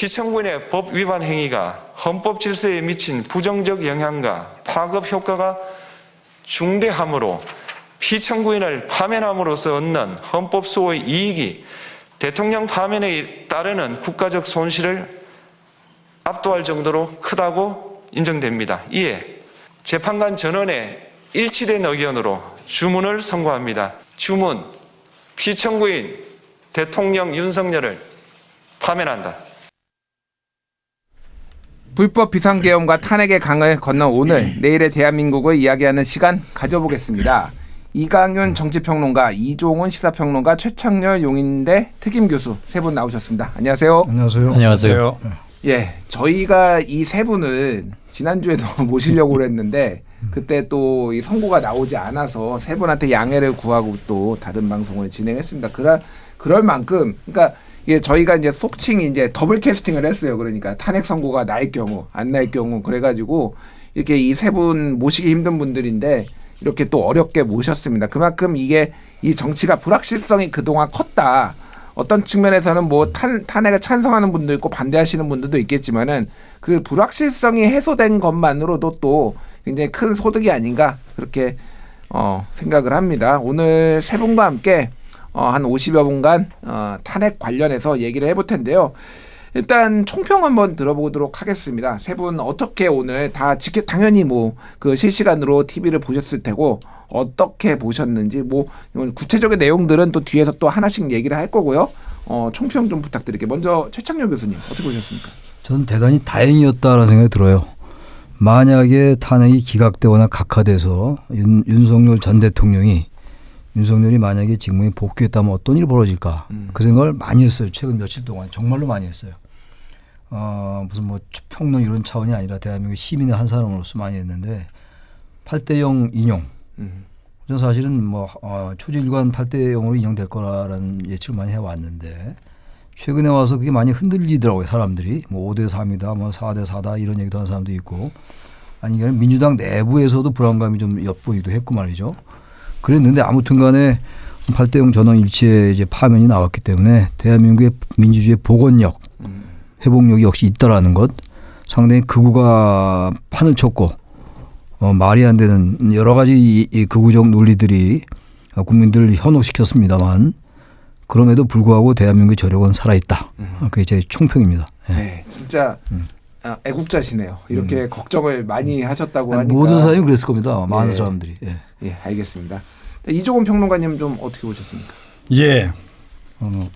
피청구인의 법 위반 행위가 헌법 질서에 미친 부정적 영향과 파급 효과가 중대하므로 피청구인을 파면함으로써 얻는 헌법 수호의 이익이 대통령 파면에 따르는 국가적 손실을 압도할 정도로 크다고 인정됩니다. 이에 재판관 전원의 일치된 의견으로 주문을 선고합니다. 주문, 피청구인 대통령 윤석열을 파면한다. 불법 비상계엄과 탄핵의 강을 건너 오늘 내일의 대한민국을 이야기하는 시간 가져보겠습니다. 이강윤 정치평론가, 이종훈 시사평론가, 최창렬 용인대 특임교수 세 분 나오셨습니다. 안녕하세요. 안녕하세요. 안녕하세요. 예, 저희가 이 세 분을 지난주에도 모시려고 그랬는데 그때 또 이 선고가 나오지 않아서 세 분한테 양해를 구하고 또 다른 방송을 진행했습니다. 그럴 만큼 그러니까 이게 저희가 이제 속칭 이제 더블 캐스팅을 했어요. 그러니까 탄핵 선고가 날 경우 안 날 경우 그래가지고 이렇게 이 세 분 모시기 힘든 분들인데 이렇게 또 어렵게 모셨습니다. 그만큼 이게 이 정치가 불확실성이 그동안 컸다. 어떤 측면에서는 뭐 탄핵을 찬성하는 분도 있고 반대하시는 분들도 있겠지만은 그 불확실성이 해소된 것만으로도 또 굉장히 큰 소득이 아닌가 그렇게 생각을 합니다. 오늘 세 분과 함께 한 50여 분간 탄핵 관련해서 얘기를 해볼 텐데요. 일단 총평 한번 들어보도록 하겠습니다. 세 분 어떻게 오늘 다 당연히 뭐 그 실시간으로 TV를 보셨을 테고 어떻게 보셨는지 뭐 구체적인 내용들은 또 뒤에서 또 하나씩 얘기를 할 거고요. 총평 좀 부탁드릴게요. 먼저 최창렬 교수님 어떻게 보셨습니까? 저는 대단히 다행이었다라는 생각이 들어요. 만약에 탄핵이 기각되거나 각하돼서 윤석열 전 대통령이 윤석열이 만약에 직무에 복귀했다면 어떤 일이 벌어질까 그 생각을 많이 했어요. 최근 며칠 동안 정말로 많이 했어요. 무슨 뭐 평론 이런 차원이 아니라 대한민국 시민의 한 사람으로서 많이 했는데 8대0 인용. 저는 사실은 뭐 초지일관 8대0으로 인용될 거라는 예측을 많이 해왔는데 최근에 와서 그게 많이 흔들리더라고요. 사람들이 뭐 5대3이다 뭐 4대4다 이런 얘기도 하는 사람도 있고 아니 이게 민주당 내부에서도 불안감이 좀 엿보이기도 했고 말이죠. 그랬는데 아무튼 간에 8대0 전원 일치의 이제 파면이 나왔기 때문에 대한민국의 민주주의 복원력, 회복력이 역시 있다라는 것 상당히 극우가 판을 쳤고 말이 안 되는 여러 가지 이 극우적 논리들이 국민들을 현혹시켰습니다만 그럼에도 불구하고 대한민국의 저력은 살아있다. 그게 제 총평입니다. 네, 진짜 애국자시네요. 이렇게 걱정을 많이 하셨다고 하니까. 모든 사람이 그랬을 겁니다. 많은 사람들이. 예, 알겠습니다. 이종훈 평론가님 좀 어떻게 보셨습니까? 예,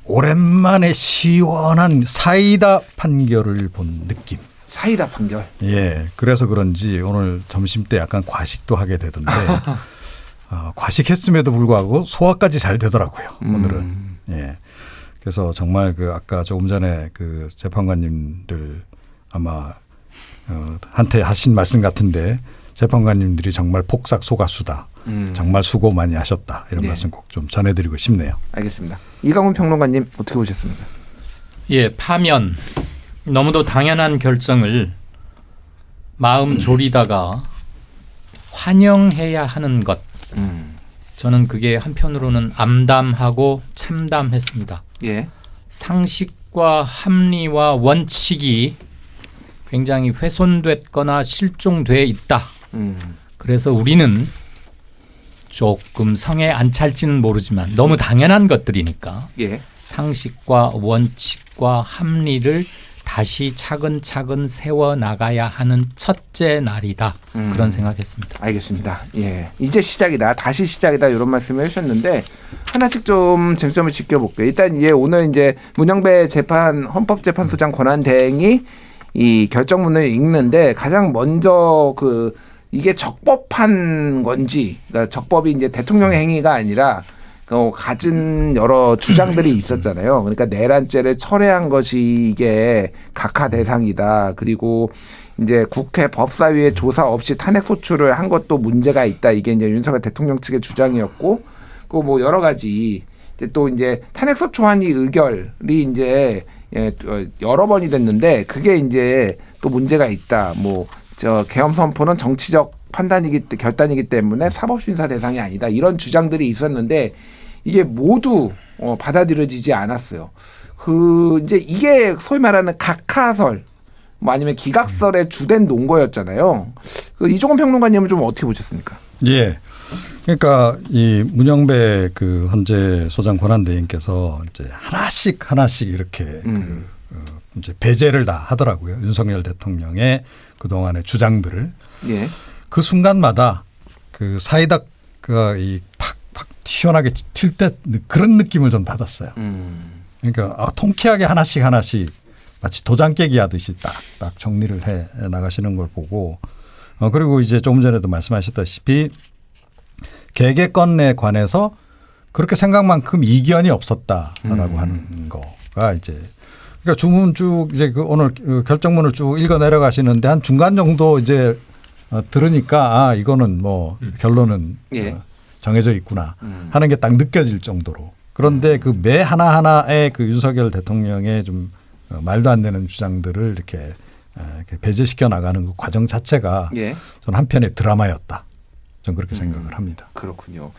오랜만에 시원한 사이다 판결을 본 느낌. 사이다 판결. 예, 그래서 그런지 오늘 점심 때 약간 과식도 하게 되던데 과식했음에도 불구하고 소화까지 잘 되더라고요. 오늘은. 예, 그래서 정말 그 아까 조금 전에 그 재판관님들 아마 한테 하신 말씀 같은데 재판관님들이 정말 폭삭 소가수다. 정말 수고 많이 하셨다. 이런 말씀 꼭 좀 전해드리고 싶네요. 알겠습니다. 이강훈 평론가님 어떻게 보셨습니까? 예, 파면 너무도 당연한 결정을 마음 졸이다가 환영해야 하는 것. 저는 그게 한편으로는 암담하고 참담했습니다. 예. 상식과 합리와 원칙이 굉장히 훼손됐거나 실종돼 있다. 그래서 우리는 조금 성에 안 찰지는 모르지만 너무 당연한 것들이니까 상식과 원칙과 합리를 다시 차근차근 세워나가야 하는 첫째 날이다. 그런 생각했습니다. 알겠습니다. 예, 이제 시작이다. 다시 시작이다. 이런 말씀을 해주셨는데 하나씩 좀 쟁점을 지켜볼게요. 일단 오늘 이제 문영배 헌법재판소장 권한대행이 이 결정문을 읽는데 가장 먼저 이게 적법한 건지, 그러니까 적법이 이제 대통령의 행위가 아니라 가진 여러 주장들이 있었잖아요. 그러니까 내란죄를 철회한 것이 이게 각하 대상이다. 그리고 이제 국회 법사위의 조사 없이 탄핵 소추를 한 것도 문제가 있다. 이게 이제 윤석열 대통령 측의 주장이었고, 그 뭐 여러 가지 또 이제 탄핵 소추안이 의결이 이제 여러 번이 됐는데 그게 이제 또 문제가 있다. 계엄 선포는 정치적 결단이기 때문에 사법심사 대상이 아니다. 이런 주장들이 있었는데 이게 모두 받아들여지지 않았어요. 이제 이게 소위 말하는 각하설 뭐 아니면 기각설의 주된 논거였잖아요. 이종원 평론가님은 좀 어떻게 보셨습니까? 예. 그러니까 이 문영배 그 헌재 소장 권한대행께서 이제 하나씩 이렇게 이제 배제를 다 하더라고요. 윤석열 대통령의 그 동안의 주장들을. 예. 그 순간마다 그 사이다가 이 팍팍 시원하게 튈 때 그런 느낌을 좀 받았어요. 그러니까 통쾌하게 하나씩 마치 도장 깨기 하듯이 딱 정리를 해 나가시는 걸 보고 그리고 이제 조금 전에도 말씀하셨다시피 개개건에 관해서 그렇게 생각만큼 이견이 없었다라고 하는 거가 이제 그러니까 주문 쭉 이제 그 오늘 결정문을 쭉 읽어 내려가시는데 한 중간 정도 이제 들으니까 이거는 뭐 결론은 예. 정해져 있구나 하는 게 딱 느껴질 정도로 그런데 그 매 하나하나의 그 윤석열 대통령의 좀 말도 안 되는 주장들을 이렇게 배제시켜 나가는 그 과정 자체가 예. 저는 한편의 드라마였다. 저는 그렇게 생각을 합니다. 그렇군요.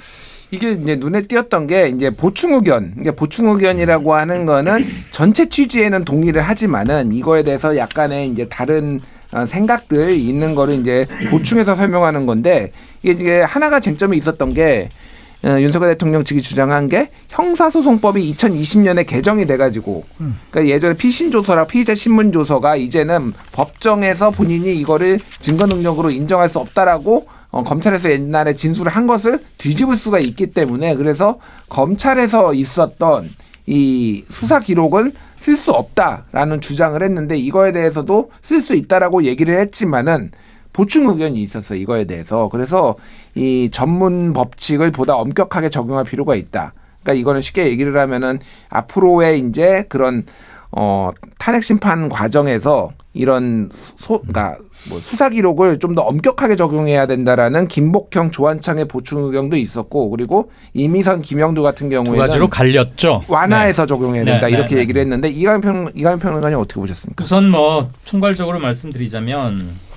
이게 이제 눈에 띄었던 게 이제 보충 의견. 그러니까 보충 의견이라고 하는 거는 전체 취지에는 동의를 하지만은 이거에 대해서 약간의 이제 다른 생각들 있는 거를 이제 보충해서 설명하는 건데 이게 이제 하나가 쟁점이 있었던 게 윤석열 대통령 측이 주장한 게 형사소송법이 2020년에 개정이 돼가지고 그러니까 예전에 피신조서랑 피의자 신문조서가 이제는 법정에서 본인이 이거를 증거 능력으로 인정할 수 없다라고 검찰에서 옛날에 진술을 한 것을 뒤집을 수가 있기 때문에 그래서 검찰에서 있었던 이 수사 기록은 쓸 수 없다라는 주장을 했는데 이거에 대해서도 쓸 수 있다라고 얘기를 했지만은 보충 의견이 있었어요. 이거에 대해서. 그래서 이 전문 법칙을 보다 엄격하게 적용할 필요가 있다. 그러니까 이거는 쉽게 얘기를 하면은 앞으로의 이제 그런 탄핵 심판 과정에서 이런 그러니까 뭐 수사 기록을 좀 더 엄격하게 적용해야 된다라는 김복형 조한창의 보충 의견도 있었고 그리고 이미선 김영두 같은 경우에는 두 가지로 갈렸죠. 완화해서 적용해야 된다 네, 이렇게 네, 얘기를 했는데 이강현 평론가님 어떻게 보셨습니까? 우선 뭐 총괄적으로 말씀드리자면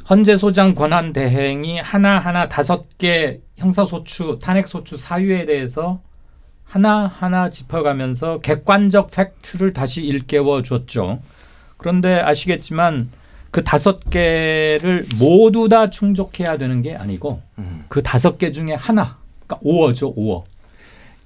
헌재 소장 권한 대행이 하나하나 5개 형사소추, 탄핵소추 사유에 대해서 하나하나 짚어가면서 객관적 팩트를 다시 일깨워 줬죠. 그런데 아시겠지만 그 5개를 모두 다 충족해야 되는 게 아니고 그 5개 중에 하나, 그러니까 5어죠, 5어.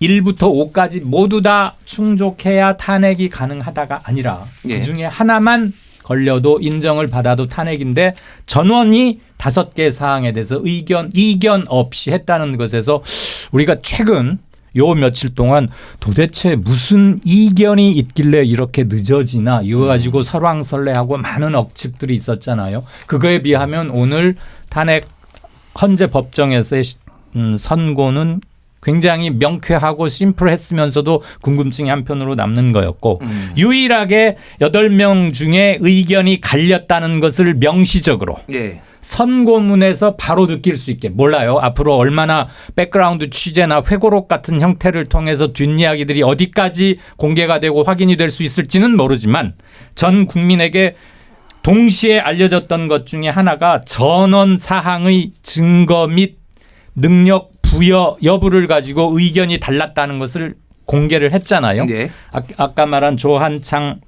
1부터 5까지 모두 다 충족해야 탄핵이 가능하다가 아니라 예. 그중에 하나만 걸려도 인정을 받아도 탄핵인데 전원이 5개 사항에 대해서 이견 없이 했다는 것에서 우리가 최근 요 며칠 동안 도대체 무슨 이견이 있길래 이렇게 늦어지나 이거 가지고 설왕설래하고 많은 억측들이 있었잖아요. 그거에 비하면 오늘 탄핵 헌재 법정에서의 선고는 굉장히 명쾌하고 심플했으면서도 궁금증이 한편으로 남는 거였고 유일하게 8명 중에 의견이 갈렸다는 것을 명시적으로 예. 선고문에서 바로 느낄 수 있게 몰라요. 앞으로 얼마나 백그라운드 취재나 회고록 같은 형태를 통해서 뒷이야기들이 어디까지 공개가 되고 확인이 될 수 있을지는 모르지만 전 국민에게 동시에 알려졌던 것 중에 하나가 전원 사항의 증거 및 능력 부여 여부를 가지고 의견이 달랐다는 것을 공개를 했잖아요. 네. 아까 말한 조한창,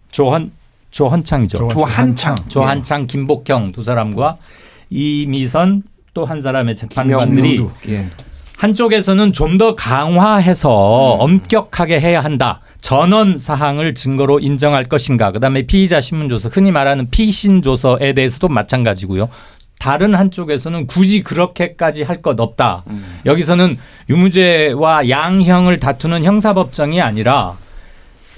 김복형 두 사람과 이미선 또 한 사람의 재판관들이 예. 한쪽에서는 좀 더 강화해서 엄격하게 해야 한다. 전원 사항을 증거로 인정할 것인가. 그다음에 피의자 신문조서, 흔히 말하는 피신조서에 대해서도 마찬가지고요. 다른 한쪽에서는 굳이 그렇게까지 할 것 없다. 여기서는 유무죄와 양형을 다투는 형사법정이 아니라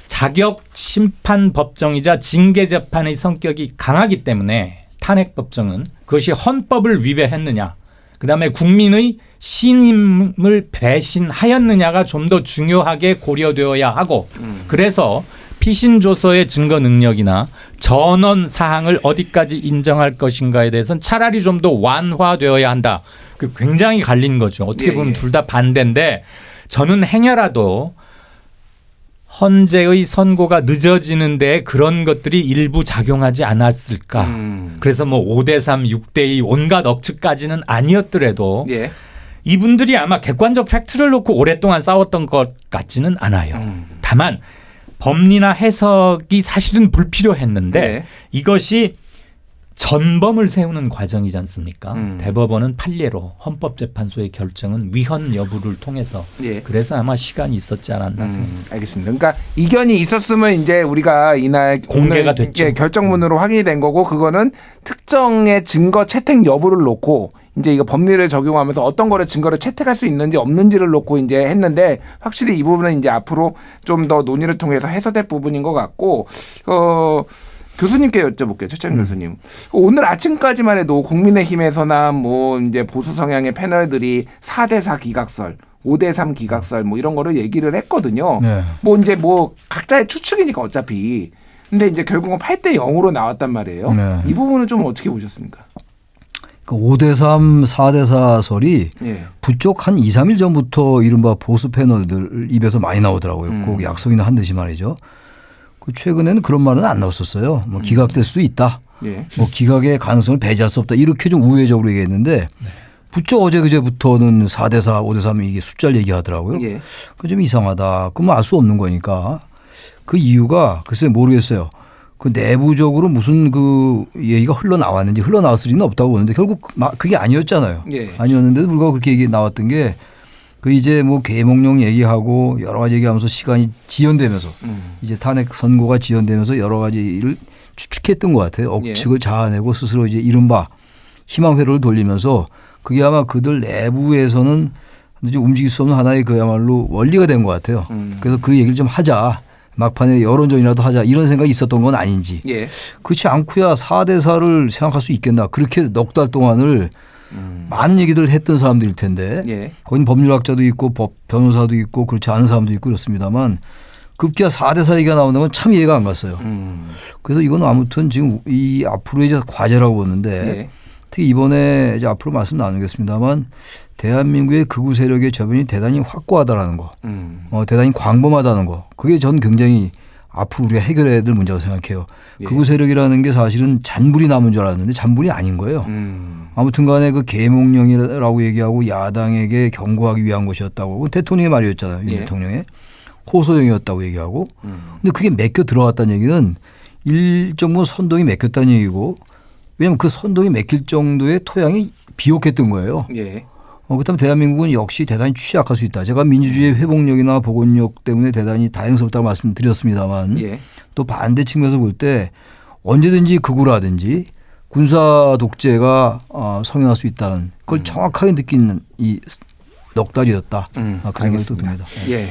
자격심판법정이자 징계재판의 성격이 강하기 때문에 탄핵법정은 그것이 헌법을 위배했느냐. 그다음에 국민의 신임을 배신하였느냐가 좀 더 중요하게 고려되어야 하고 그래서 피신조서의 증거 능력이나 전원 사항을 어디까지 인정할 것인가에 대해서는 차라리 좀 더 완화되어야 한다. 그 굉장히 갈린 거죠. 어떻게 보면 둘 다 반대인데 저는 행여라도 헌재의 선고가 늦어지는 데 그런 것들이 일부 작용하지 않았을까. 그래서 뭐 5대3, 6대2 온갖 억측까지는 아니었더라도 예. 이분들이 아마 객관적 팩트를 놓고 오랫동안 싸웠던 것 같지는 않아요. 다만 법리나 해석이 사실은 불필요했는데 네. 이것이 전범을 세우는 과정이지 않습니까? 대법원은 판례로 헌법재판소의 결정은 위헌 여부를 통해서 예. 그래서 아마 시간이 있었지 않았나 생각합니다. 알겠습니다. 그러니까 이견이 있었으면 이제 우리가 이날 공개가 오늘 됐죠. 예, 결정문으로 확인이 된 거고 그거는 특정의 증거 채택 여부를 놓고 이제 이거 법리를 적용하면서 어떤 거를 증거를 채택할 수 있는지 없는지를 놓고 이제 했는데 확실히 이 부분은 이제 앞으로 좀 더 논의를 통해서 해소될 부분인 것 같고 교수님께 여쭤볼게요. 최창 교수님. 오늘 아침까지만 해도 국민의힘에서나 뭐 이제 보수 성향의 패널들이 4대4 기각설, 5대3 기각설 뭐 이런 거를 얘기를 했거든요. 네. 뭐 이제 뭐 각자의 추측이니까 어차피. 근데 이제 결국은 8대0으로 나왔단 말이에요. 네. 이 부분은 좀 어떻게 보셨습니까? 그 5대3, 4대4 설이 예. 부쩍 한 2, 3일 전부터 이른바 보수 패널들 입에서 많이 나오더라고요. 꼭 약속이나 한 듯이 말이죠. 그 최근에는 그런 말은 안 나왔었어요. 뭐 기각될 수도 있다. 예. 뭐 기각의 가능성을 배제할 수 없다. 이렇게 좀 우회적으로 얘기했는데 부쩍 어제 그제부터는 4대4, 5대3 이게 숫자를 얘기하더라고요. 예. 그 좀 이상하다. 그럼 알 수 없는 거니까. 그 이유가 글쎄 모르겠어요. 그 내부적으로 무슨 그 얘기가 흘러나왔는지 흘러나왔을 리는 없다고 보는데 결국 그게 아니었잖아요. 예. 아니었는데도 불구하고 그렇게 얘기 나왔던 게 그 이제 뭐 계몽령 얘기하고 여러 가지 얘기하면서 시간이 지연되면서 이제 탄핵 선고가 지연되면서 여러 가지를 추측했던 것 같아요. 억측을 자아내고 스스로 이제 이른바 희망 회로를 돌리면서 그게 아마 그들 내부에서는 이제 움직일 수 없는 하나의 그야말로 원리가 된 것 같아요. 그래서 그 얘기를 좀 하자. 막판에 여론전이라도 하자 이런 생각이 있었던 건 아닌지. 예. 그렇지 않고야 4대4를 생각할 수 있겠나. 그렇게 넉 달 동안을 많은 얘기들을 했던 사람들일 텐데 예. 거긴 법률학자도 있고 변호사도 있고 그렇지 않은 사람도 있고 그렇습니다만 급기야 4대4 얘기가 나온다는 건 참 이해가 안 갔어요. 그래서 이건 아무튼 지금 이 앞으로의 이제 과제라고 보는데 예. 특히 이번에 이제 앞으로 말씀 나누겠습니다만 대한민국의 극우 세력의 저변이 대단히 확고하다라는 거, 대단히 광범하다는 거, 그게 전 굉장히 앞으로 우리가 해결해야 될 문제라고 생각해요. 예. 극우 세력이라는 게 사실은 잔불이 남은 줄 알았는데 잔불이 아닌 거예요. 아무튼 간에 그 계몽령이라고 얘기하고 야당에게 경고하기 위한 것이었다고 대통령의 말이었잖아요. 윤 예. 대통령의 호소용이었다고 얘기하고 근데 그게 맥혀 들어갔다는 얘기는 일정 부분 선동이 맥혔다는 얘기고 왜냐하면 그 선동이 맥힐 정도의 토양이 비옥했던 거예요. 예. 그렇다면 대한민국은 역시 대단히 취약할 수 있다. 제가 민주주의의 회복력이나 복원력 때문에 대단히 다행스럽다고 말씀드렸습니다만 예. 또 반대 측면에서 볼 때 언제든지 극우라든지 군사 독재가 성행할 수 있다는 그걸 정확하게 느끼는 이 넉 달이었다. 그 생각이 또 듭니다. 예.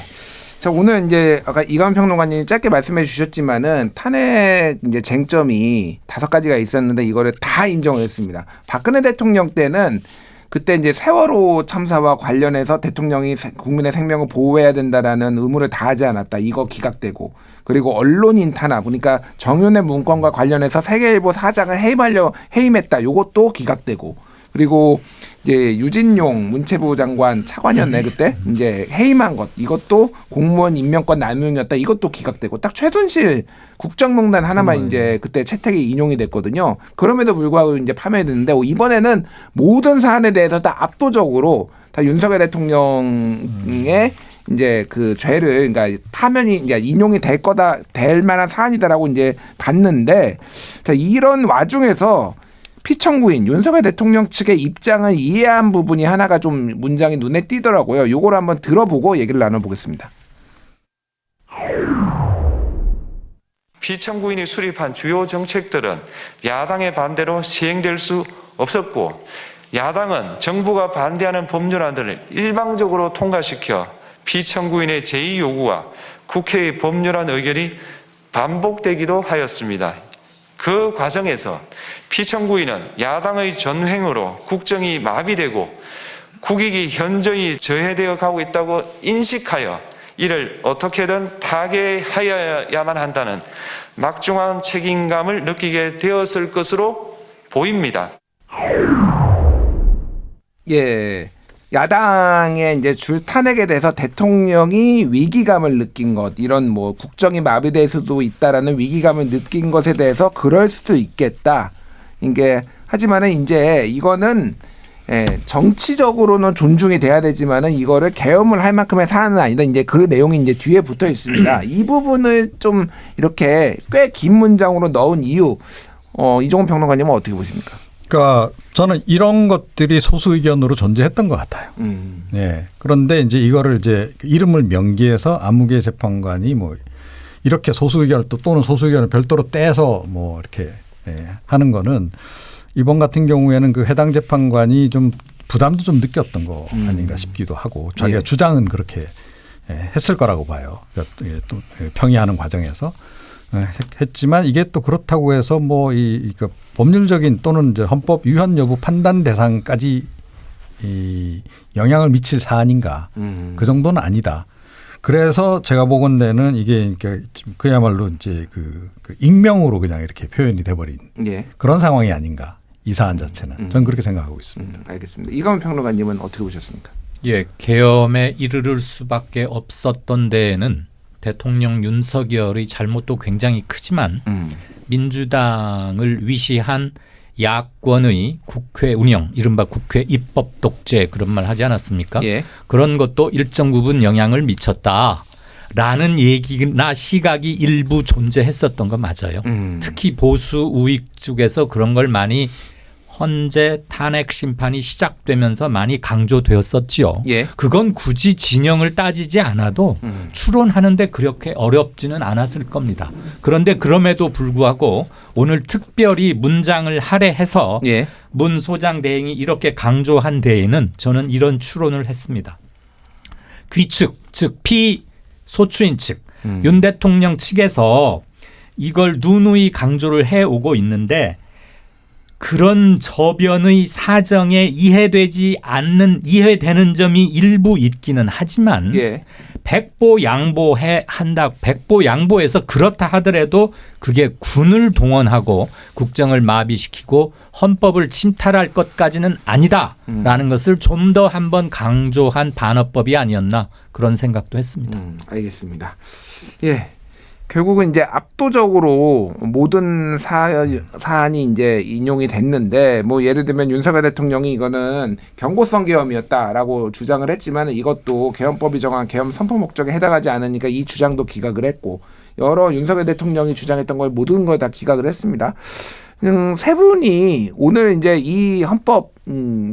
자, 오늘 이제 아까 이광 평론가님이 짧게 말씀해 주셨지만은 탄핵 이제 쟁점이 5가지가 있었는데 이거를 다 인정을 했습니다. 박근혜 대통령 때는 그때 이제 세월호 참사와 관련해서 대통령이 국민의 생명을 보호해야 된다라는 의무를 다하지 않았다. 이거 기각되고. 그리고 언론인 탄압. 그러니까 정윤의 문건과 관련해서 세계일보 사장을 해임했다. 요것도 기각되고. 그리고 이제 유진용 문체부 장관 차관이었네 그때 이제 해임한 것 이것도 공무원 임명권 남용이었다. 이것도 기각되고 딱 최순실 국정농단 하나만 이제 그때 채택이 인용이 됐거든요. 그럼에도 불구하고 이제 파면됐는데 이번에는 모든 사안에 대해서 다 압도적으로 다 윤석열 대통령의 이제 그 죄를 그러니까 파면이 이제 인용이 될 만한 사안이다라고 이제 봤는데 자, 이런 와중에서 피청구인 윤석열 대통령 측의 입장을 이해한 부분이 하나가 좀 문장이 눈에 띄더라고요. 요거를 한번 들어보고 얘기를 나눠보겠습니다. 피청구인이 수립한 주요 정책들은 야당의 반대로 시행될 수 없었고 야당은 정부가 반대하는 법률안들을 일방적으로 통과시켜 피청구인의 제의 요구와 국회의 법률안 의결이 반복되기도 하였습니다. 그 과정에서 피청구인은 야당의 전횡으로 국정이 마비되고 국익이 현저히 저해되어 가고 있다고 인식하여 이를 어떻게든 타개하여야만 한다는 막중한 책임감을 느끼게 되었을 것으로 보입니다. 예. 야당의 이제 줄 탄핵에 대해서 대통령이 위기감을 느낀 것, 이런 뭐 국정이 마비될 수도 있다라는 위기감을 느낀 것에 대해서 그럴 수도 있겠다. 이게 하지만은 이제 이거는 정치적으로는 존중이 돼야 되지만은 이거를 계엄을 할 만큼의 사안은 아니다. 이제 그 내용이 이제 뒤에 붙어 있습니다. 이 부분을 좀 이렇게 꽤 긴 문장으로 넣은 이유, 이종훈 평론가님은 어떻게 보십니까? 그러니까 저는 이런 것들이 소수 의견으로 존재했던 것 같아요. 예. 그런데 이제 이거를 이제 이름을 명기해서 아무개 재판관이 뭐 이렇게 소수 의견을 또는 소수 의견을 별도로 떼서 뭐 이렇게 하는 거는 이번 같은 경우에는 그 해당 재판관이 좀 부담도 좀 느꼈던 거 아닌가 싶기도 하고 자기가 예. 주장은 그렇게 했을 거라고 봐요. 그러니까 또 평의하는 과정에서 했지만 이게 또 그렇다고 해서 뭐 이 법률적인 또는 이제 헌법 위헌 여부 판단 대상까지 이 영향을 미칠 사안인가 그 정도는 아니다. 그래서 제가 보건대는 이게 그러니까 그야말로 이제 그 익명으로 그냥 이렇게 표현이 돼버린 예. 그런 상황이 아닌가 이 사안 자체는 저는 그렇게 생각하고 있습니다. 알겠습니다. 이강훈 평론가님은 어떻게 보셨습니까? 예, 계엄에 이르를 수밖에 없었던 데에는 대통령 윤석열의 잘못도 굉장히 크지만 민주당을 위시한 야권의 국회 운영, 이른바 국회 입법 독재 그런 말 하지 않았습니까? 예. 그런 것도 일정 부분 영향을 미쳤다라는 얘기나 시각이 일부 존재했었던 건 맞아요. 특히 보수 우익 쪽에서 그런 걸 많이 헌재 탄핵 심판이 시작되면서 많이 강조되었었지요. 예. 그건 굳이 진영을 따지지 않아도 추론하는데 그렇게 어렵지는 않았을 겁니다. 그런데 그럼에도 불구하고 오늘 특별히 문장을 할애해서 예. 문 소장 대행이 이렇게 강조한 데에는 저는 이런 추론을 했습니다. 귀측, 즉 피소추인 측, 윤 대통령 측에서 이걸 누누이 강조를 해오고 있는데 그런 저변의 사정에 이해되는 점이 일부 있기는 하지만 예. 백보양보해서 그렇다 하더라도 그게 군을 동원하고 국정을 마비시키고 헌법을 침탈할 것까지는 아니다라는 것을 좀 더 한번 강조한 반어법이 아니었나 그런 생각도 했습니다. 알겠습니다. 예. 결국은 이제 압도적으로 모든 사안이 이제 인용이 됐는데 뭐 예를 들면 윤석열 대통령이 이거는 경고성 계엄이었다라고 주장을 했지만 이것도 계엄법이 정한 계엄 선포 목적에 해당하지 않으니까 이 주장도 기각을 했고 여러 윤석열 대통령이 주장했던 걸 모든 걸 다 기각을 했습니다. 세 분이 오늘 이제 이 헌법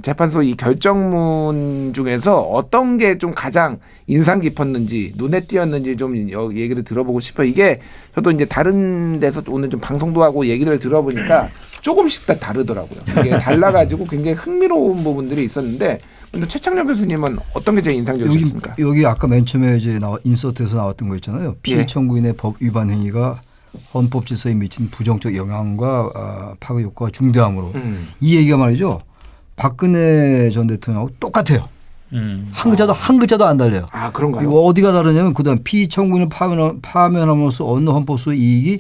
재판소 이 결정문 중에서 어떤 게 좀 가장 인상 깊었는지 눈에 띄었는지 좀 얘기를 들어보고 싶어요. 이게 저도 이제 다른 데서 오늘 좀 방송도 하고 얘기를 들어보니까 조금씩 다 다르더라고요. 이게 달라가지고 굉장히 흥미로운 부분들이 있었는데 근데 최창녕 교수님은 어떤 게 제일 인상적이셨습니까? 여기 아까 맨 처음에 이제 인서트에서 나왔던 거 있잖아요. 피해 예. 청구인의 법 위반 행위가 헌법 질서에 미친 부정적 영향과 파괴 효과가 중대함으로 이 얘기가 말이죠. 박근혜 전 대통령하고 똑같아요. 한 글자도 안 달려요. 아 그런가요? 이거 어디가 다르냐면 그다음 피의 청구인을 파면함으로써 얻는 헌법수 이익이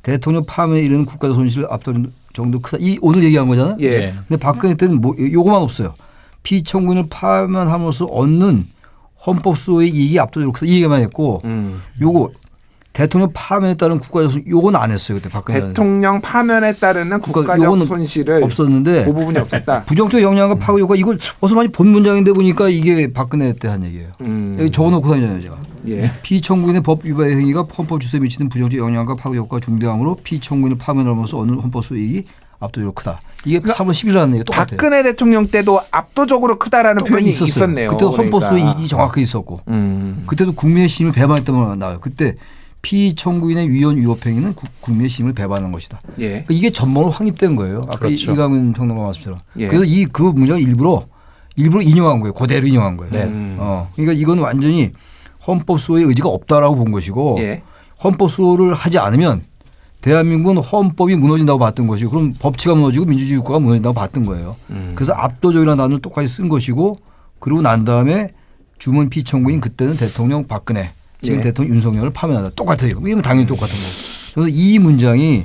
대통령 파면에 이르는 국가적 손실을 압도하는 정도 크다. 이 오늘 얘기한 거잖아요. 예. 근데 박근혜 때는 뭐 요거만 없어요. 피의 청구인을 파면함으로써 얻는 헌법수의 이익이 압도적으로 크다. 이 얘기만 했고 요거 대통령 파면에 따른 국가적 손실 요건 안 했어요. 그때 박근혜 대통령 파면에 따르는 국가적 요거는 손실을 없었는데 그 부분이 없었다. 부정적 영향과 파괴 효과 이걸 어서 많이 본 문장인데 보니까 이게 박근혜 때 한 얘기예요. 여기 적어놓고 다니잖아요. 제가. 예. 피청구인의 법 위반 행위가 헌법 질서에 미치는 부정적 영향과 파괴 효과가 중대함으로 피청구인을 파면하면서 얻는 헌법 수익이 압도적으로 크다. 이게 3월 10일이라는 얘기가 똑같아요. 박근혜 대통령 때도 압도적으로 크다라는 표현이 있었네요. 그때 헌법 수익이 그러니까. 정확하게 있었고 그때도 국민의 심을 배반했다면 나와요. 그때 피청구인의 위헌 위법 행위는 국민의 심을 배반하는 것이다. 예. 그러니까 이게 전문으로 확립된 거예요. 아까 그렇죠. 이강훈 평론가 말씀처럼. 예. 그래서 그 문장을 일부러 인용한 거예요. 그대로 인용한 거예요. 네. 그러니까 이건 완전히 헌법 수호의 의지가 없다라고 본 것이고 예. 헌법 수호를 하지 않으면 대한민국은 헌법이 무너진다고 봤던 것이고 그럼 법치가 무너지고 민주주의 국가가 무너진다고 봤던 거예요. 그래서 압도적이라는 단어를 똑같이 쓴 것이고 그러고 난 다음에 주문 피청구인 그때는 대통령 박근혜 지금 예. 대통령 윤석열을 파면하다. 똑같아요. 이건 당연히 똑같은 거고. 그래서 이 문장이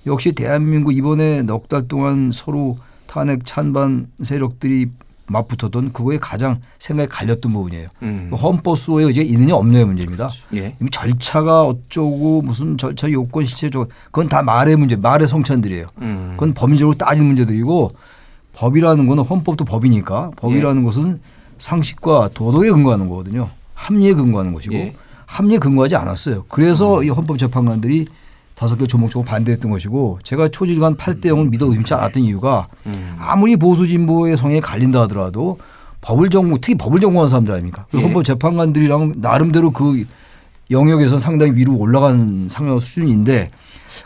역시 대한민국 이번에 넉 달 동안 서로 탄핵 찬반 세력들이 맞붙었던 그거에 가장 생각이 갈렸던 부분이에요. 헌법 수호의 의지가 있느냐 없느냐의 문제입니다. 예. 절차가 어쩌고 무슨 절차 요건 실체 그건 다 말의 문제, 말의 성찬들이에요. 그건 법리적으로 따지는 문제들이고 법이라는 거는 헌법도 법이니까 법이라는 것은 상식과 도덕에 근거하는 거거든요. 합리에 근거하는 것이고 예. 합리에 근거하지 않았어요. 그래서 이 헌법재판관들이 5개 조목조목 반대했던 것이고 제가 초질관 8대0을 믿어 의심치 않았던 이유가 아무리 보수 진보의 성향이 갈린다 하더라도 법을 전공 특히 법을 전공한 사람들 아닙니까? 예. 헌법재판관들이랑 나름대로 그 영역에서 상당히 위로 올라간 상용 수준인데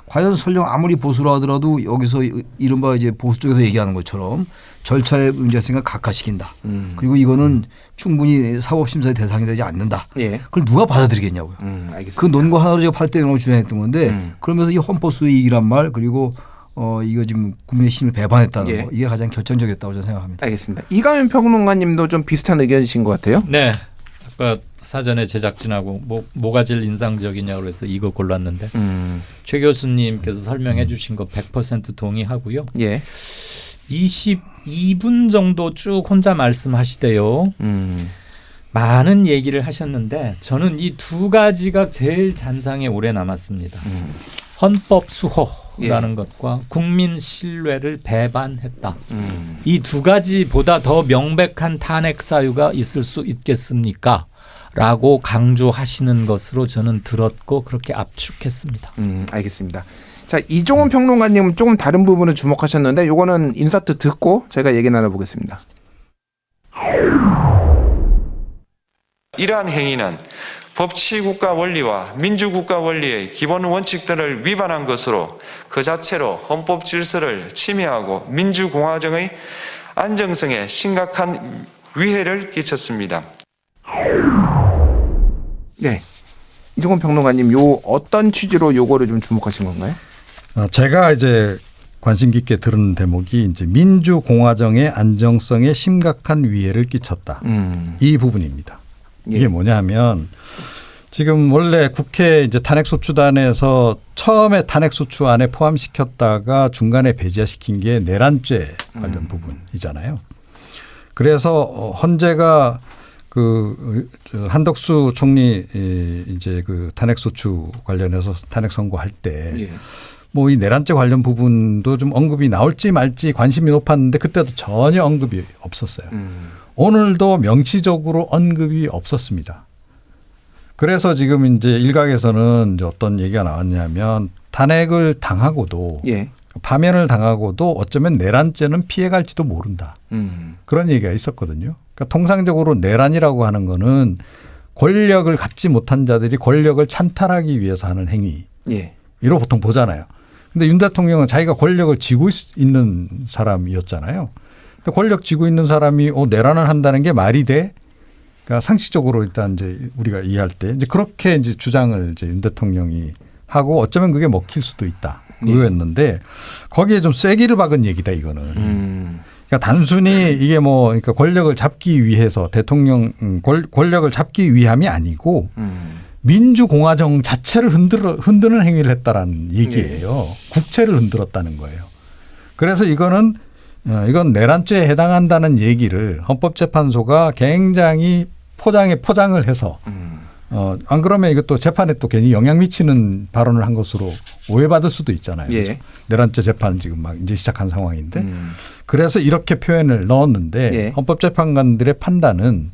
과연 설령 아무리 보수라 하더라도 여기서 이른바 이제 보수 쪽에서 얘기하는 것처럼 절차의 문제가 있으니까 각하시킨다. 그리고 이거는 충분히 사법심사의 대상이 되지 않는다. 예. 그걸 누가 받아들이겠냐고요. 알겠습니다. 그 논거 하나로 제가 8대0으로 주장했던 건데 그러면서 이 헌법 수익이란 말 그리고 이거 지금 국민의 신을 배반했다는 예. 거 이게 가장 결정적이었다고 저는 생각합니다. 알겠습니다. 이강윤 평론가님도 좀 비슷한 의견이신 것 같아요. 네. 아까 사전에 제작진하고 뭐가 제일 인상적이냐고 그래서 이거 골랐는데 최 교수님께서 설명해 주신 거 100% 동의하고요. 예. 22분 정도 쭉 혼자 말씀하시대요. 많은 얘기를 하셨는데 저는 이 두 가지가 제일 잔상에 오래 남았습니다. 헌법 수호라는 것과 국민 신뢰를 배반했다. 이 두 가지보다 더 명백한 탄핵 사유가 있을 수 있겠습니까? 라고 강조하시는 것으로 저는 들었고 그렇게 압축했습니다. 알겠습니다. 자, 이종훈 평론가님은 조금 다른 부분을 주목하셨는데 요거는 인서트 듣고 저희가 얘기 나눠보겠습니다. 이러한 행위는 법치국가 원리와 민주국가 원리의 기본 원칙들을 위반한 것으로 그 자체로 헌법 질서를 침해하고 민주공화정의 안정성에 심각한 위해를 끼쳤습니다. 네. 이종훈 평론가님 요 어떤 취지로 요거를 좀 주목하신 건가요? 제가 이제 관심 깊게 들은 대목이 이제 민주공화정의 안정성에 심각한 위해를 끼쳤다. 이 부분입니다. 이게 예. 뭐냐면 지금 원래 국회 이제 탄핵소추단에서 처음에 탄핵소추안에 포함시켰다가 중간에 배제시킨 게 내란죄 관련 부분이잖아요. 그래서 헌재가 그 한덕수 총리 이제 그 탄핵소추 관련해서 탄핵 선고할 때 예. 뭐 이 내란죄 관련 부분도 좀 언급이 나올지 말지 관심이 높았는데 그때도 전혀 언급이 없었어요. 오늘도 명시적으로 언급이 없었습니다. 그래서 지금 이제 일각에서는 이제 어떤 얘기가 나왔냐면 탄핵을 당하고도 예. 파면을 당하고도 어쩌면 내란죄는 피해갈지도 모른다. 그런 얘기가 있었거든요. 그러니까 통상적으로 내란이라고 하는 거는 권력을 갖지 못한 자들이 권력을 찬탈하기 위해서 하는 행위. 예. 이로 보통 보잖아요. 근데 윤 대통령은 자기가 권력을 쥐고 있는 사람이었잖아요. 근데 권력 쥐고 있는 사람이 내란을 한다는 게 말이 돼? 그러니까 상식적으로 일단 이제 우리가 이해할 때 이제 그렇게 이제 주장을 이제 윤 대통령이 하고 어쩌면 그게 먹힐 수도 있다. 그거였는데 거기에 좀 쐐기를 박은 얘기다 이거는. 그러니까 단순히 이게 뭐 그러니까 권력을 잡기 위해서 대통령 권력을 잡기 위함이 아니고 민주공화정 자체를 흔드는 행위를 했다라는 얘기예요. 국채를 흔들었다는 거예요. 그래서 이건 내란죄에 해당한다는 얘기를 헌법재판소가 굉장히 포장을 해서 안 그러면 이것도 재판에 또 괜히 영향 미치는 발언을 한 것으로 오해받을 수도 있잖아요. 예. 내란죄 재판 지금 막 이제 시작한 상황인데 그래서 이렇게 표현을 넣었는데 예. 헌법재판관들의 판단은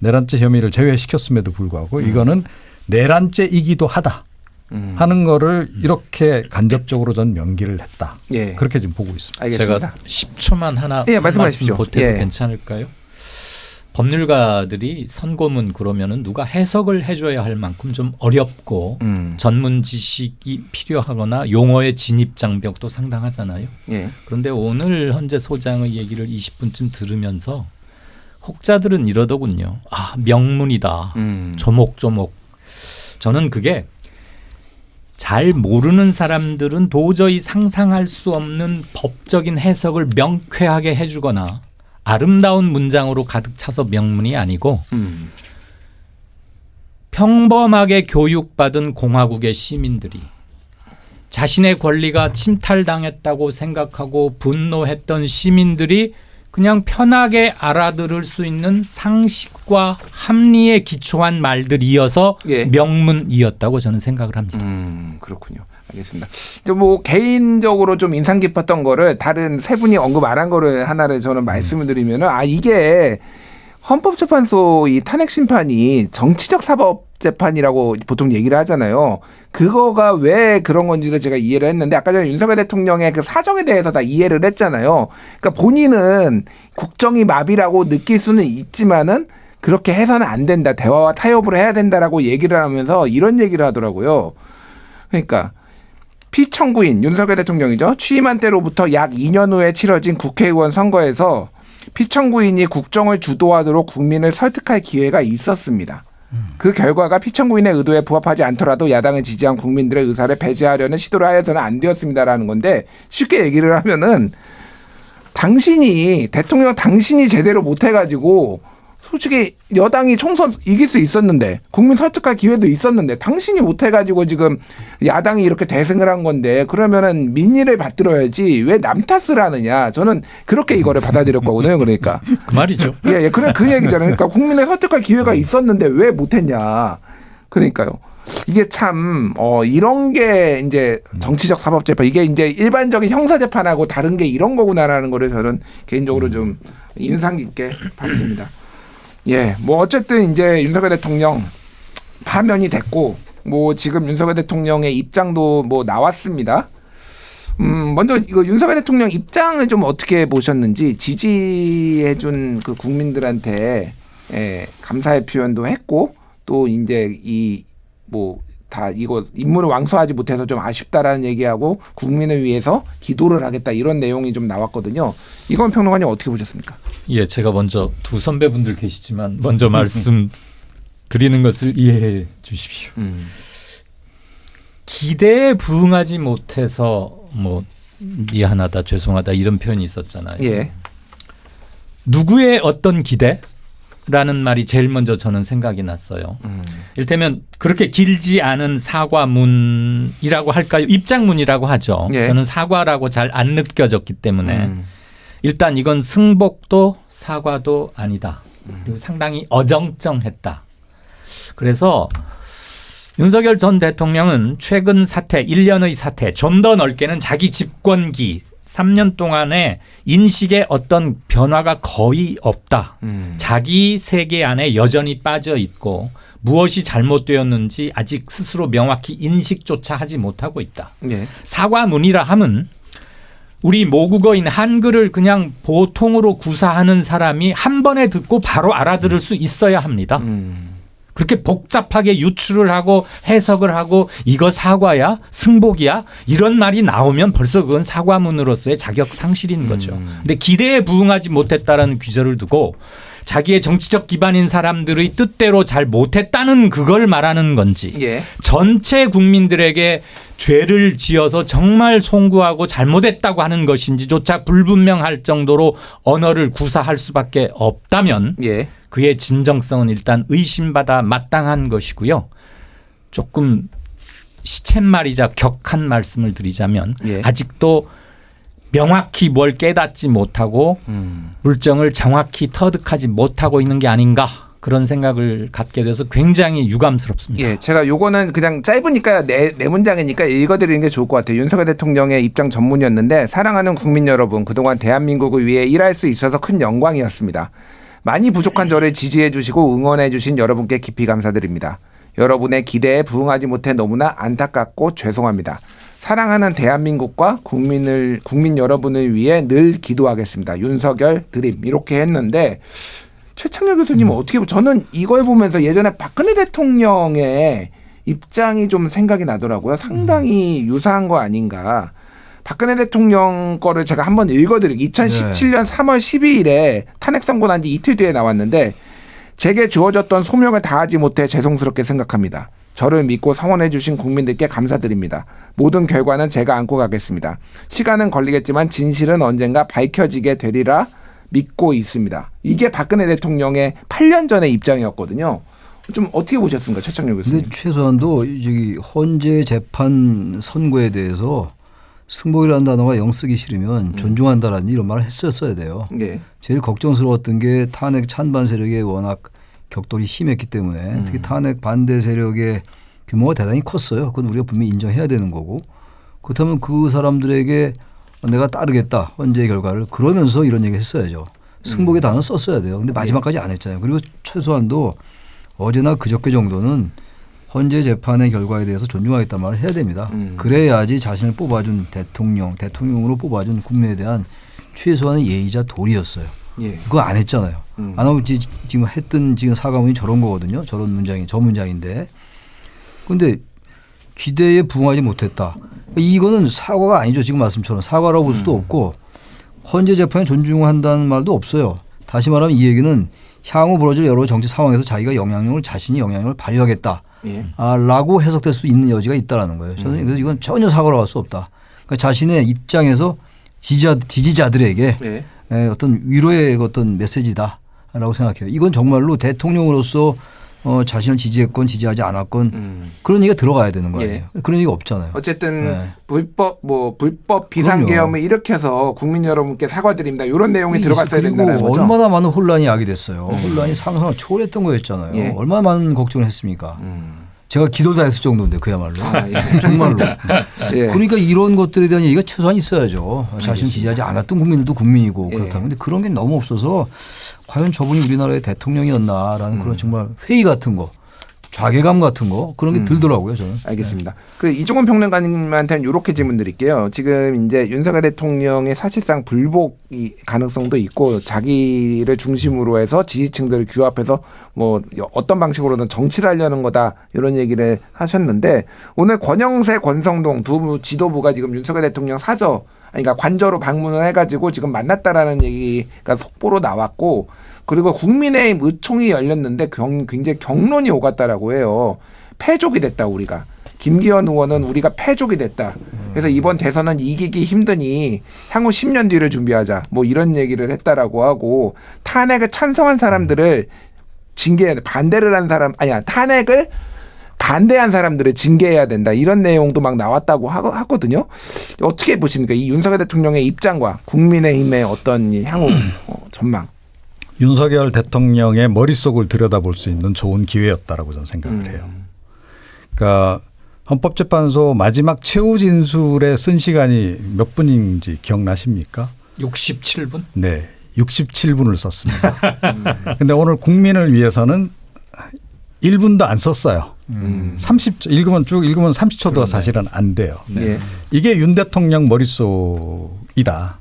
내란죄 혐의를 제외시켰음에도 불구하고 이거는 내란죄이기도 하다 하는 거를 이렇게 간접적으로 전 명기를 했다. 예. 그렇게 지금 보고 있습니다. 알겠습니다. 제가 10초만 하나 예, 한 말씀하십시오. 말씀 보태도 예. 괜찮을까요? 법률가들이 선고문 그러면은 누가 해석을 해줘야 할 만큼 좀 어렵고 전문 지식이 필요하거나 용어의 진입 장벽도 상당하잖아요. 예. 그런데 오늘 헌재 소장의 얘기를 20분쯤 들으면서 혹자들은 이러더군요. 아, 명문이다. 조목조목. 저는 그게 잘 모르는 사람들은 도저히 상상할 수 없는 법적인 해석을 명쾌하게 해주거나 아름다운 문장으로 가득 차서 명문이 아니고 평범하게 교육받은 공화국의 시민들이 자신의 권리가 침탈당했다고 생각하고 분노했던 시민들이 그냥 편하게 알아들을 수 있는 상식과 합리에 기초한 말들이어서 예. 명문이었다고 저는 생각을 합니다. 그렇군요. 알겠습니다. 이제 뭐 개인적으로 좀 인상 깊었던 거를 다른 세 분이 언급 안 한 거를 하나를 저는 말씀을 드리면은 이게 헌법재판소 이 탄핵 심판이 정치적 사법재판이라고 보통 얘기를 하잖아요. 그거가 왜 그런 건지를 제가 이해를 했는데 아까 전에 윤석열 대통령의 그 사정에 대해서 다 이해를 했잖아요. 그러니까 본인은 국정이 마비라고 느낄 수는 있지만은 그렇게 해서는 안 된다. 대화와 타협을 해야 된다라고 얘기를 하면서 이런 얘기를 하더라고요. 그러니까 피청구인 윤석열 대통령이죠. 취임한 때로부터 약 2년 후에 치러진 국회의원 선거에서 피청구인이 국정을 주도하도록 국민을 설득할 기회가 있었습니다. 그 결과가 피청구인의 의도에 부합하지 않더라도 야당을 지지한 국민들의 의사를 배제하려는 시도를 하여서는 안 되었습니다라는 건데 쉽게 얘기를 하면은 당신이 제대로 못해가지고 솔직히 여당이 총선 이길 수 있었는데 국민 설득할 기회도 있었는데 당신이 못해가지고 지금 야당이 이렇게 대승을 한 건데 그러면은 민의를 받들어야지 왜 남 탓을 하느냐. 저는 그렇게 이거를 받아들였거든요. 그러니까 그 말이죠. 예, 그래 그 얘기잖아요. 그러니까 국민을 설득할 기회가 있었는데 왜 못했냐. 그러니까요. 이게 참 이런 게 이제 정치적 사법재판 이게 이제 일반적인 형사재판하고 다른 게 이런 거구나라는 거를 저는 개인적으로 좀 인상 깊게 봤습니다. 예, 뭐 어쨌든 이제 윤석열 대통령 파면이 됐고 뭐 지금 윤석열 대통령의 입장도 뭐 나왔습니다. 먼저 이거 윤석열 대통령 입장을 좀 어떻게 보셨는지 지지해준 그 국민들한테 감사의 표현도 했고 또 이제 이 뭐 다 이거 임무를 완수하지 못해서 좀 아쉽다라는 얘기하고 국민을 위해서 기도를 하겠다 이런 내용이 좀 나왔거든요. 이건 평론가님 어떻게 보셨습니까? 예, 제가 먼저 두 선배분들 계시지만 먼저 말씀드리는 것을 이해해 주십시오. 기대에 부응하지 못해서 뭐 미안하다, 죄송하다 이런 표현이 있었잖아요. 예. 누구의 어떤 기대라는 말이 제일 먼저 저는 생각이 났어요. 이를테면 그렇게 길지 않은 사과문이라고 할까요? 입장문이라고 하죠. 예. 저는 사과라고 잘 안 느껴졌기 때문에 일단 이건 승복도 사과도 아니다. 그리고 상당히 어정쩡했다. 그래서 윤석열 전 대통령은 최근 사태, 1년의 사태, 좀 더 넓게는 자기 집권기 3년 동안의 인식에 어떤 변화가 거의 없다. 자기 세계 안에 여전히 빠져 있고 무엇이 잘못되었는지 아직 스스로 명확히 인식조차 하지 못하고 있다. 예. 사과문이라 함은 우리 모국어인 한글을 그냥 보통으로 구사하는 사람이 한 번에 듣고 바로 알아들을 수 있어야 합니다. 그렇게 복잡하게 유추를 하고 해석을 하고 이거 사과야? 승복이야? 이런 말이 나오면 벌써 그건 사과문으로서의 자격 상실인 거죠. 근데 기대에 부응하지 못했다라는 귀절을 두고 자기의 정치적 기반인 사람들의 뜻대로 잘 못했다는 그걸 말하는 건지 예. 전체 국민들에게 죄를 지어서 정말 송구하고 잘못했다고 하는 것인지조차 불분명할 정도로 언어를 구사할 수밖에 없다면 예. 그의 진정성은 일단 의심받아 마땅한 것이고요. 조금 시쳇말이자 격한 말씀을 드리자면 예. 아직도 명확히 뭘 깨닫지 못하고 물정을 정확히 터득하지 못하고 있는 게 아닌가 그런 생각을 갖게 돼서 굉장히 유감스럽습니다. 예, 제가 요거는 그냥 짧으니까 네 문장이니까 읽어드리는 게 좋을 것 같아요. 윤석열 대통령의 입장 전문이었는데 사랑하는 국민 여러분, 그동안 대한민국을 위해 일할 수 있어서 큰 영광이었습니다. 많이 부족한 저를 지지해 주시고 응원해 주신 여러분께 깊이 감사드립니다. 여러분의 기대에 부응하지 못해 너무나 안타깝고 죄송합니다. 사랑하는 대한민국과 국민 여러분을 위해 늘 기도하겠습니다. 윤석열 드림 이렇게 했는데 최창렬 교수님은 어떻게 저는 이걸 보면서 예전에 박근혜 대통령의 입장이 좀 생각이 나더라고요. 상당히 유사한 거 아닌가. 박근혜 대통령 거를 제가 한번 읽어드릴게요. 2017년 3월 12일에 탄핵 선고 난 지 이틀 뒤에 나왔는데 제게 주어졌던 소명을 다하지 못해 죄송스럽게 생각합니다. 저를 믿고 성원해 주신 국민들께 감사드립니다. 모든 결과는 제가 안고 가겠습니다. 시간은 걸리겠지만 진실은 언젠가 밝혀지게 되리라 믿고 있습니다. 이게 박근혜 대통령의 8년 전의 입장이었거든요. 좀 어떻게 보셨습니까, 최창렬 교수님? 근데 최소한도 저기 헌재 재판 선고에 대해서 승복이라는 단어가 영 쓰기 싫으면 존중한다라는 이런 말을 했었어야 돼요. 예. 제일 걱정스러웠던 게 탄핵 찬반 세력이 워낙 격돌이 심했기 때문에 특히 탄핵 반대 세력의 규모가 대단히 컸어요. 그건 우리가 분명히 인정해야 되는 거고 그렇다면 그 사람들에게 내가 따르겠다 헌재의 결과를 그러면서 이런 얘기 했어야죠. 승복의 단어 썼어야 돼요. 근데 마지막까지 안 했잖아요. 그리고 최소한도 어제나 그저께 정도는 헌재 재판의 결과에 대해서 존중하겠다는 말을 해야 됩니다. 그래야지 자신을 뽑아준 대통령으로 뽑아준 국민에 대한 최소한의 예의자 도리였어요. 예. 그거 안 했잖아요. 안 하고 지금 했던 지금 사과문이 저런 거거든요. 저런 문장이 저 문장인데. 그런데 기대에 부응하지 못했다. 이거는 사과가 아니죠. 지금 말씀처럼 사과라고 볼 수도 없고 헌재 재판에 존중한다는 말도 없어요. 다시 말하면 이 얘기는 향후 벌어질 여러 정치 상황에서 자기가 자신이 영향력을 발휘하겠다. 예. 라고 해석될 수 있는 여지가 있다라는 거예요. 저는 그래서 이건 전혀 사과로 할 수 없다. 그러니까 자신의 입장에서 지지자들에게 예. 어떤 위로의 어떤 메시지다라고 생각해요. 이건 정말로 대통령으로서 자신을 지지했건 지지하지 않았건 그런 얘기가 들어가야 되는 거예요. 예. 그런 얘기가 없잖아요. 어쨌든 네. 불법 비상계엄을 일으켜서 국민 여러분께 사과드립니다. 이런 내용이 들어갔어야 그리고 된다는 거죠. 얼마나 많은 혼란이 야기됐어요. 혼란이 상상을 초월했던 거였잖아요. 예. 얼마나 많은 걱정을 했습니까? 제가 기도 다 했을 정도인데 그야말로. 예. 정말로. 예. 그러니까 이런 것들에 대한 얘기가 최소한 있어야죠. 자신을 지지하지 않았던 국민들도 국민이고 예. 그렇다면 근데 그런 게 너무 없어서 과연 저분이 우리나라의 대통령이었나라는 그런 정말 회의 같은 거 좌괴감 같은 거 그런 게 들더라고요 저는. 알겠습니다. 그 이종훈 평론가님한테는 이렇게 질문 드릴게요. 지금 이제 윤석열 대통령의 사실상 불복이 가능성도 있고 자기를 중심으로 해서 지지층들을 규합해서 뭐 어떤 방식으로든 정치를 하려는 거다 이런 얘기를 하셨는데 오늘 권영세, 권성동 두 지도부가 지금 윤석열 대통령 사저 그러니까 관저로 방문을 해가지고 지금 만났다라는 얘기가 속보로 나왔고 그리고 국민의힘 의총이 열렸는데 굉장히 경론이 오갔다라고 해요. 패족이 됐다 우리가. 김기현 의원은 우리가 패족이 됐다. 그래서 이번 대선은 이기기 힘드니 향후 10년 뒤를 준비하자. 뭐 이런 얘기를 했다라고 하고 탄핵을 찬성한 사람들을 반대를 한 사람 아니야 탄핵을 반대한 사람들을 징계해야 된다. 이런 내용도 막 나왔다고 하거든요. 어떻게 보십니까? 이 윤석열 대통령의 입장과 국민의힘의 어떤 향후 전망. 윤석열 대통령의 머릿속을 들여다볼 수 있는 좋은 기회였다라고 저는 생각을 해요. 그러니까 헌법재판소 마지막 최후 진술에 쓴 시간이 몇 분인지 기억나십니까? 67분? 네. 67분을 썼습니다. 그런데 오늘 국민을 위해서는 1분도 안 썼어요. 30초 읽으면 30초도 사실은 안 돼요. 네. 이게 윤 대통령 머릿속이다.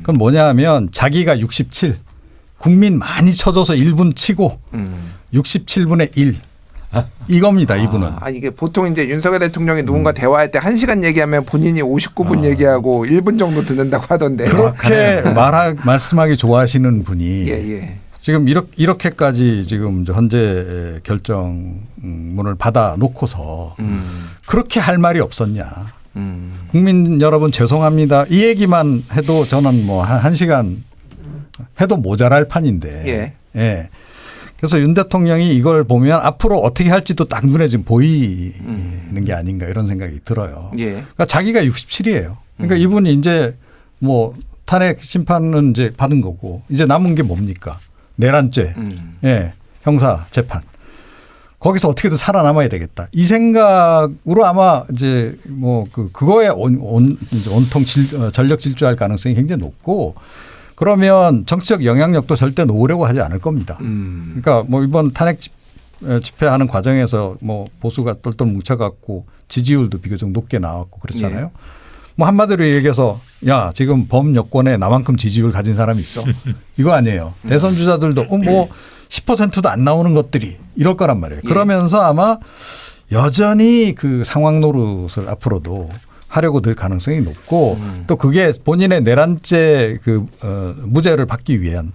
그건 뭐냐 하면 자기가 67 국민 많이 쳐줘서 1분 치고 67분의 1 이겁니다. 이분은. 이게 보통 이제 윤석열 대통령이 누군가 대화할 때 1시간 얘기하면 본인이 59분 얘기하고 1분 정도 듣는다고 하던데. 그렇게 말씀하기 좋아하시는 분이 예. 지금 이렇게까지 지금 헌재 결정문을 받아 놓고서 그렇게 할 말이 없었냐. 국민 여러분 죄송합니다. 이 얘기만 해도 저는 뭐 한 시간 해도 모자랄 판인데. 예. 그래서 윤 대통령이 이걸 보면 앞으로 어떻게 할지도 딱 눈에 지금 보이는 게 아닌가 이런 생각이 들어요. 예. 그러니까 자기가 67이에요. 그러니까 이분이 이제 뭐 탄핵 심판은 이제 받은 거고 이제 남은 게 뭡니까? 내란죄, 예, 형사 재판. 거기서 어떻게든 살아남아야 되겠다. 이 생각으로 아마 이제 뭐 그거에 온통 전력 질주할 가능성이 굉장히 높고 그러면 정치적 영향력도 절대 놓으려고 하지 않을 겁니다. 그러니까 뭐 이번 탄핵 집회하는 과정에서 뭐 보수가 똘똘 뭉쳐갖고 지지율도 비교적 높게 나왔고 그렇잖아요. 예. 뭐 한마디로 얘기해서 야 지금 범 여권에 나만큼 지지율 가진 사람이 있어. 이거 아니에요. 대선 주자들도 뭐 10%도 안 나오는 것들이 이럴 거란 말이에요. 그러면서 아마 여전히 그 상황 노릇을 앞으로도 하려고 들 가능성이 높고 또 그게 본인의 내란죄 무죄를 받기 위한